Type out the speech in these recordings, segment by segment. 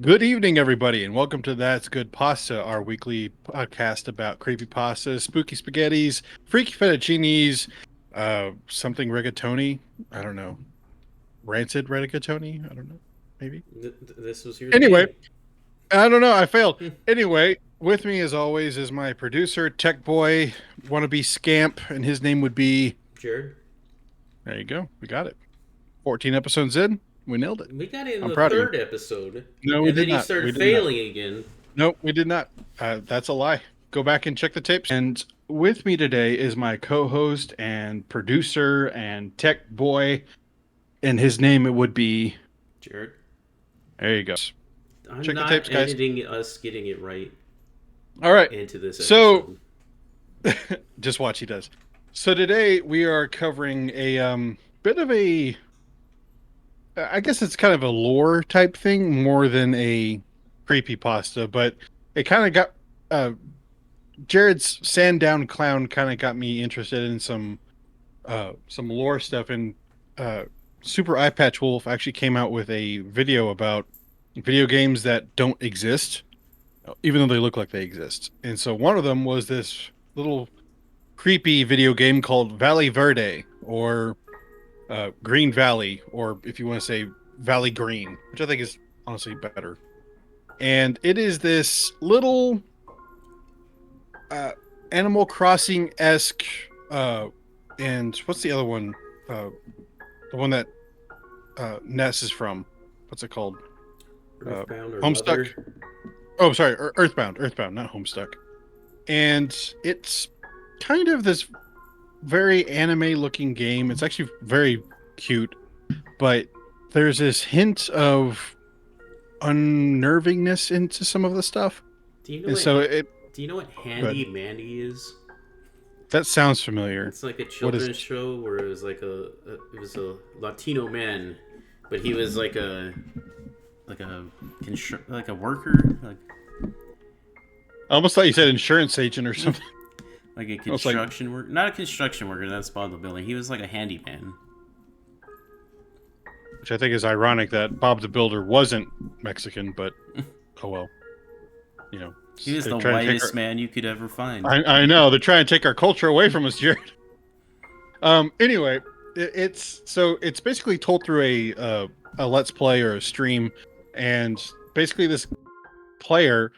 Good evening, everybody, and welcome to That's Good Pasta, our weekly podcast about creepy pastas, spooky spaghettis, freaky fettuccinis, something rigatoni. I don't know. Rancid rigatoni? I don't know. Maybe. This was your Anyway, theme. I don't know. I failed. Anyway, with me as always is my producer, tech boy, wannabe scamp, and his name would be. Jared, There you go. We got it. 14 episodes in. We nailed it. we got it in I'm the proud of you. third episode, No, we and did then you not. started We did not. failing again. Nope, we did not. That's a lie. Go back and check the tapes. And with me today is my co-host and producer and tech boy, and his name it would be. Jared, There you go. I'm Check the not tapes, guys. editing us getting it right All right. into this So episode. just watch. He does. So today we are covering a bit of a. I guess it's kind of a lore type thing more than a creepy pasta, but it kind of got Jared's Sandown Clown kind of got me interested in some lore stuff. And uh, Super Eye Patch Wolf actually came out with a video about video games that don't exist, even though they look like they exist. And so one of them was this little creepy video game called Valley Verde or Green Valley, or if you want to say Valley Green, which I think is honestly better. And it is this little uh, Animal Crossing esque, and what's the other one? The one that Ness is from. What's it called? Uh, Earthbound or Homestuck. Mother? Oh, sorry, Earthbound. Earthbound, not Homestuck. And it's kind of this very anime-looking game. It's actually very cute, but there's this hint of unnervingness into some of the stuff, Do you know and what? so it. Do you know what Good. Handy Mandy is? That sounds familiar. It's like a What is children's it? show where it was like it was a Latino man, but he was like a worker, I almost thought you said insurance agent or something. like a I was like, construction worker. Not a construction worker. That's bodybuilding. He was like a handyman. which I think is ironic that Bob the Builder wasn't Mexican, but oh well. You know, He was they're the trying to take whitest man you could ever find. I know they're trying to take our culture away from us, Jared. Anyway, it's basically told through a let's play or a stream, and basically this player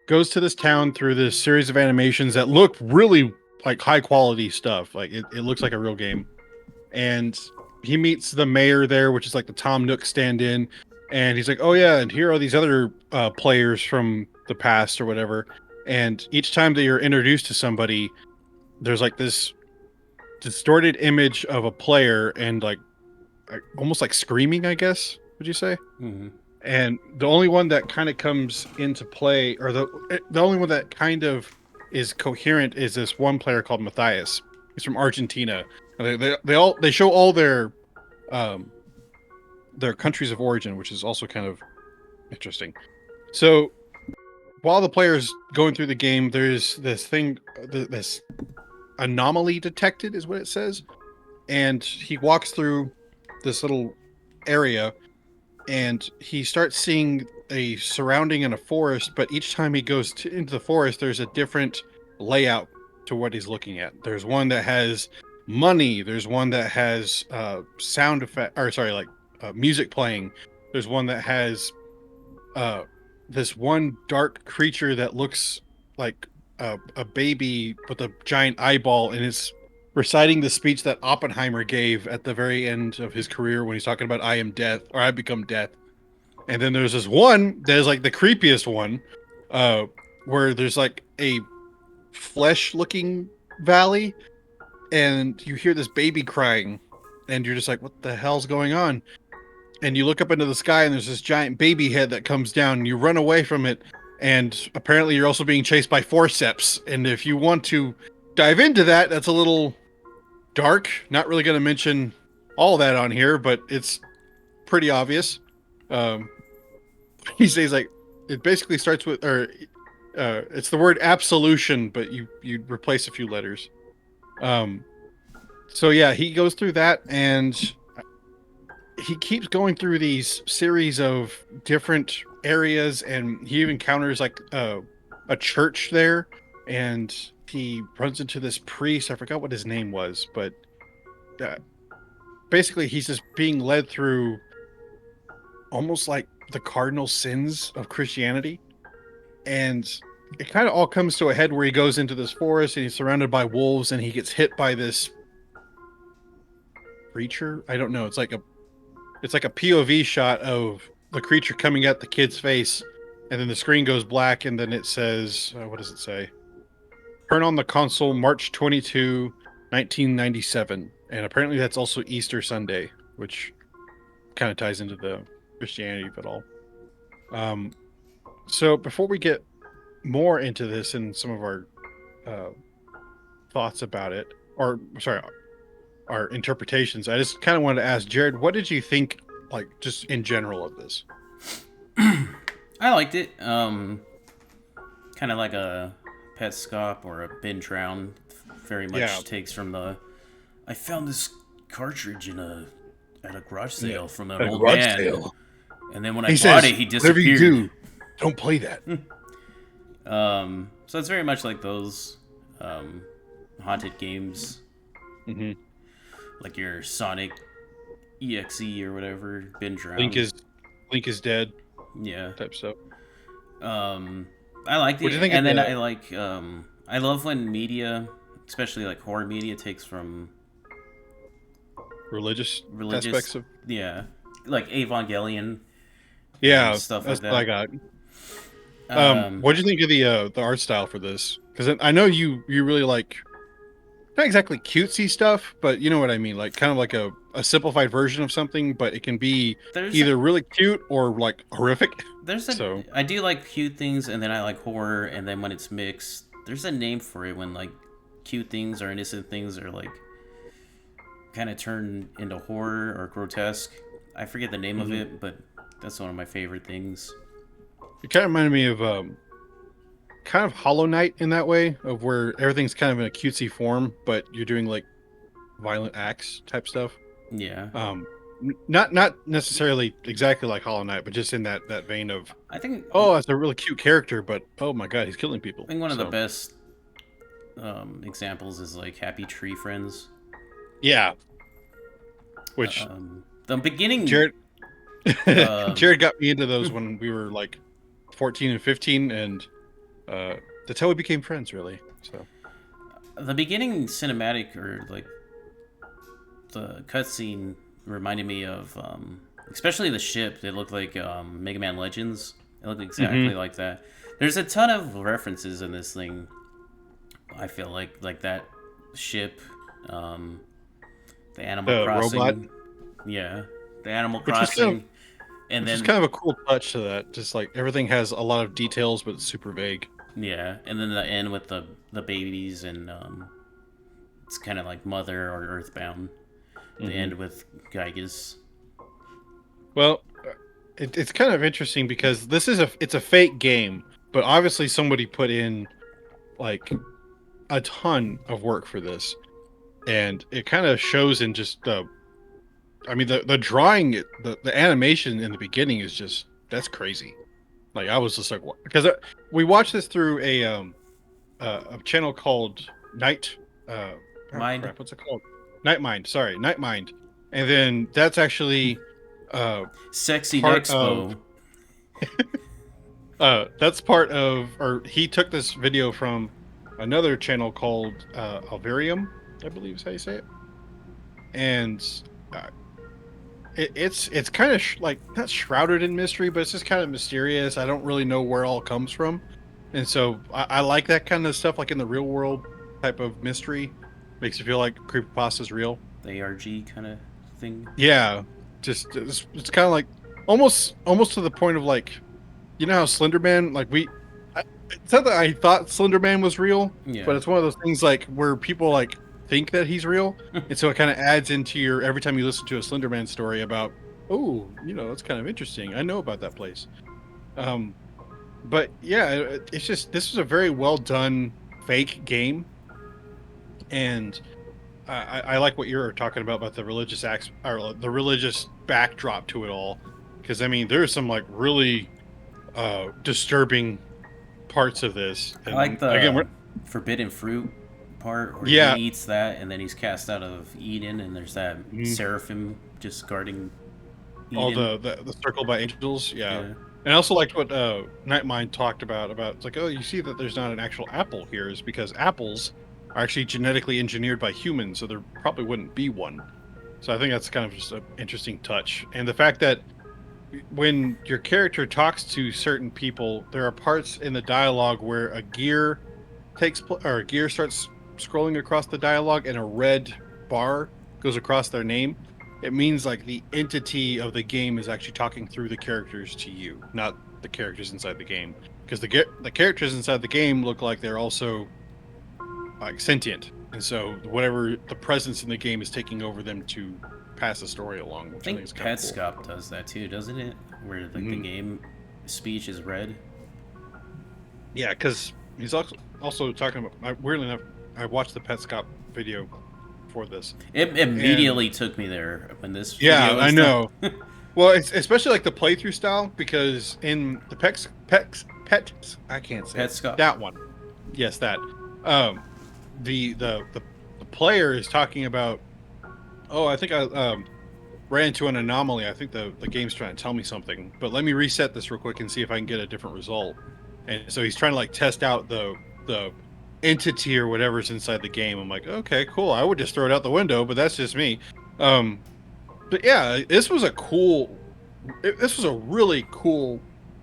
goes to this town through this series of animations that look really like high quality stuff. Like it looks like a real game, and he meets the mayor there, which is like the Tom Nook stand-in, and he's like, "Oh yeah, and here are these other players from the past or whatever." And each time that you're introduced to somebody, there's like this distorted image of a player and like almost like screaming, I guess. Would you say? Hmm. And the only one that kind of comes into play, or the only one that kind of is coherent, is this one player called Matthias. He's from Argentina. And they show all um their countries of origin, which is also kind of interesting. So while the player's going through the game, there's this thing, this anomaly detected, is what it says, and he walks through this little area and he starts seeing a surrounding in a forest, but each time he goes into the forest there's a different layout to what he's looking at. There's one that has money, there's one that has sound effect, or sorry, like music playing. There's one that has uh this one dark creature that looks like a baby with a giant eyeball, and it's reciting the speech that Oppenheimer gave at the very end of his career when he's talking about "I am death" or "I become death." And then there's this one that is like the creepiest one, uh, where there's like a flesh-looking valley, and you hear this baby crying, and you're just like, "What the hell's going on?" And you look up into the sky, and there's this giant baby head that comes down, and you run away from it. And apparently, you're also being chased by forceps. And if you want to dive into that, that's a little dark. Not really going to mention all that on here, but it's pretty obvious. Um, he says like it basically starts with, or it's the word absolution, but you replace a few letters. Um, so yeah, he goes through that, and he keeps going through these series of different areas, and he even encounters like a church there, and he runs into this priest. I forgot what his name was, but uh, basically he's just being led through almost like the cardinal sins of Christianity, and it kind of all comes to a head where he goes into this forest and he's surrounded by wolves, and he gets hit by this creature. I don't know. It's like a POV shot of the creature coming at the kid's face, and then the screen goes black, and then it says, what does it say? Turn on the console, March 22, 1997. And apparently that's also Easter Sunday, which kind of ties into the Christianity of it all. So before we get more into this and some of our uh, thoughts about it, or sorry, our interpretations, I just kind of wanted to ask Jared, what did you think, like, just in general of this? I liked it. Kind of like a Pet Scop or a Binge Round. Very much Yeah. takes from the. I found this cartridge at a garage sale from an At a old garage man, sale. and then when He I says, bought it, he whatever you disappeared. do, don't play that. So it's very much like those haunted games, Hmm. like your Sonic EXE or whatever, Binge Round. Link is dead Yeah. type stuff. I liked What it, do you think of and then the I like I love when media, especially like horror media, takes from religious religious, aspects of? yeah, like Evangelion and Yeah, stuff like that's what I that. got. Um, What do you think of the art style for this? Because I know you really like, not exactly cutesy stuff, but you know what I mean, like kind of like a simplified version of something, but it can be there's either really cute or like horrific. there's a So I do like cute things, and then I like horror, and then when it's mixed, there's a name for it when like cute things or innocent things are like kind of turn into horror or grotesque. I forget the name of mhm. it, but that's one of my favorite things. It kind of reminded me of kind of Hollow Knight in that way, of where everything's kind of in a cutesy form, but you're doing like violent acts type stuff. Yeah, Not necessarily exactly like Hollow Knight, but just in that vein of, I think oh, that's a really cute character, but oh my god, he's killing people. I think one of the So best examples is like Happy Tree Friends. yeah, which The beginning, Jared um, Jared got me into those when we were like 14 and 15, and that's how we became friends, really. So the beginning cinematic or like the cutscene reminded me of, especially the ship. They looked like Mega Man Legends. It looked exactly hmm like that. There's a ton of references in this thing. I feel like that ship, um, the Animal the robot, Crossing, yeah, the Animal which is kind of Crossing, and which is then kind of a cool touch to that. Just like everything has a lot of details, but it's super vague. yeah, and then the end with the babies and it's kind of like Mother or Earthbound. The Hmm. end with Gygas. Well, it's kind of interesting because it's a fake game, but obviously somebody put in like a ton of work for this, and it kind of shows in just the. I mean, the drawing, the animation in the beginning is just, that's crazy. Like I was just like, what? Because we watched this through a channel called Night. Uh, oh Mind. crap, what's it called? Night Mind. Sorry, Night Mind. And then that's actually uh, Sexy part of Expo. or he took this video from another channel called Alvarium, I believe is how you say it. And uh, it's kind of like not shrouded in mystery, but it's just kind of mysterious. I don't really know where it all comes from, and so I like that kind of stuff, like in the real world type of mystery. Makes you feel like creepypasta is real. The ARG kind of thing. Yeah, just it's kind of like almost to the point of like, you know how Slender Man, like it's not that I thought Slender Man was real, but Yeah. it's one of those things like where people like think that he's real, and so it kind of adds into your every time you listen to a Slender Man story about, oh, that's kind of interesting. I know about that place. Um, but yeah, it's just this was a very well done fake game, and I like what you're talking about the religious acts or the religious backdrop to it all, because I mean there's some like really disturbing parts of this. I And like again, we're the forbidden fruit part where he yeah, eats that and then he's cast out of Eden, and there's that mhm, seraphim just guarding all Eden. the circle by angels. Yeah, Yeah. and I also liked what Nightmind talked about. It's like, oh, you see that there's not an actual apple here is because apples are actually genetically engineered by humans, so there probably wouldn't be one. So I think that's kind of just an interesting touch, and the fact that when your character talks to certain people, there are parts in the dialogue where a gear or a gear starts scrolling across the dialogue and a red bar goes across their name. It means like the entity of the game is actually talking through the characters to you, not the characters inside the game. Because the characters inside the game look like they're also like sentient, and so whatever the presence in the game is taking over them to pass the story along, I which I think think is kind of cool. Petscop does that too, doesn't it? Where like the Mhm. game speech is red. Yeah, because he's also talking about. Weirdly enough, I watched the Petscop video for this, It and immediately took me there when this yeah, video I was done. know. Well, it's especially like the playthrough style because in the I can't say it. Petscop. That one, yes, that. Um, the player is talking about. Oh, I think I ran into an anomaly. I think the game's trying to tell me something, but let me reset this real quick and see if I can get a different result. And so he's trying to like test out the entity or whatever's inside the game. I'm like, okay, cool. I would just throw it out the window, but that's just me. Um, but yeah, this was a really cool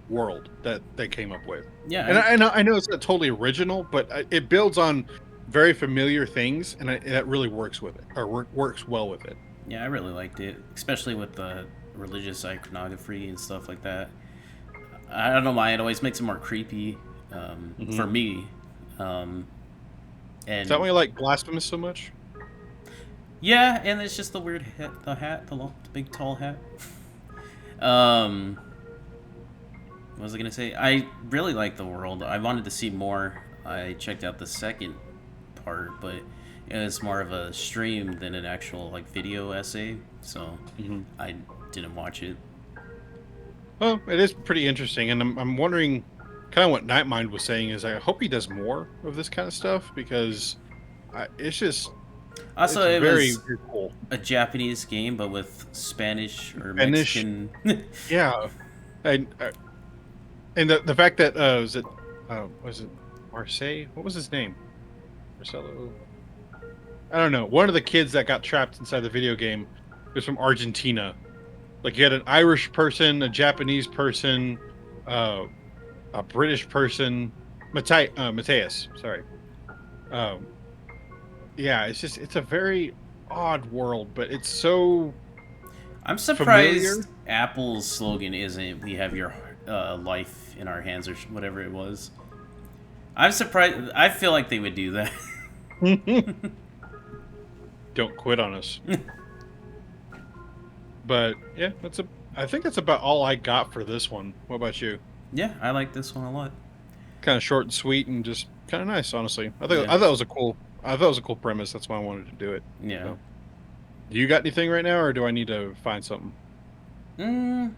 world that they came up with. Yeah, And I know it's not totally original, but it builds on very familiar things, and that really works with it, or works well with it. yeah, I really liked it, especially with the religious iconography and stuff like that. I don't know why it always makes it more creepy Hmm. for me. Um, Is that and why you like Blasphemous so much? yeah, and it's just the weird hat, the big tall hat. um, what was I gonna say? I really like the world. I wanted to see more. I checked out the second part, but it was more of a stream than an actual like video essay, so Hmm. I didn't watch it. Well, it is pretty interesting, and I'm wondering, kind of what Nightmind was saying is I hope he does more of this kind of stuff because Also, it's it very, was very cool. a Japanese game, but with Spanish or Finish, Mexican. yeah, and and the fact that was it Marseille? What was his name? Marcelo? I don't know. One of the kids that got trapped inside the video game was from Argentina. Like you had an Irish person, a Japanese person, uh, a British person, Mateus. Sorry. Um, yeah, it's a very odd world, but it's so I'm familiar. surprised Apple's slogan isn't "We have your life in our hands" or whatever it was. I'm surprised. I feel like they would do that. Don't quit on us. But yeah, I think that's about all I got for this one. What about you? Yeah, I like this one a lot. Kind of short and sweet and just kind of nice, honestly. Yeah, I thought it was a cool I thought it was a cool premise. That's why I wanted to do it. yeah. So, do you got anything right now, or do I need to find something? Mm,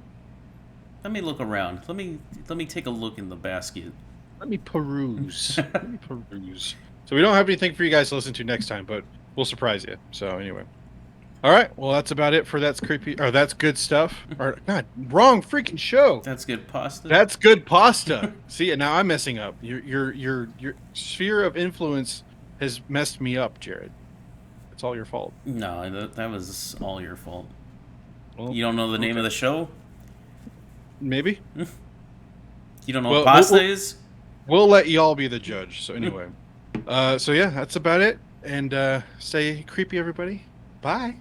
let me look around. Let me take a look in the basket. Let me peruse. Let me peruse. So we don't have anything for you guys to listen to next time, but we'll surprise you. So anyway. All right. Well, that's about it for that's creepy or that's good stuff. Or God, wrong freaking show. That's good pasta. That's good pasta. See, and now I'm messing up. Your sphere of influence has messed me up, Jared. It's all your fault. No, that was all your fault. Well, You don't know the name okay. of the show? Maybe. You don't know what Well, pasta is? we'll let y'all be the judge. So anyway, so yeah, that's about it. And stay creepy, everybody. Bye.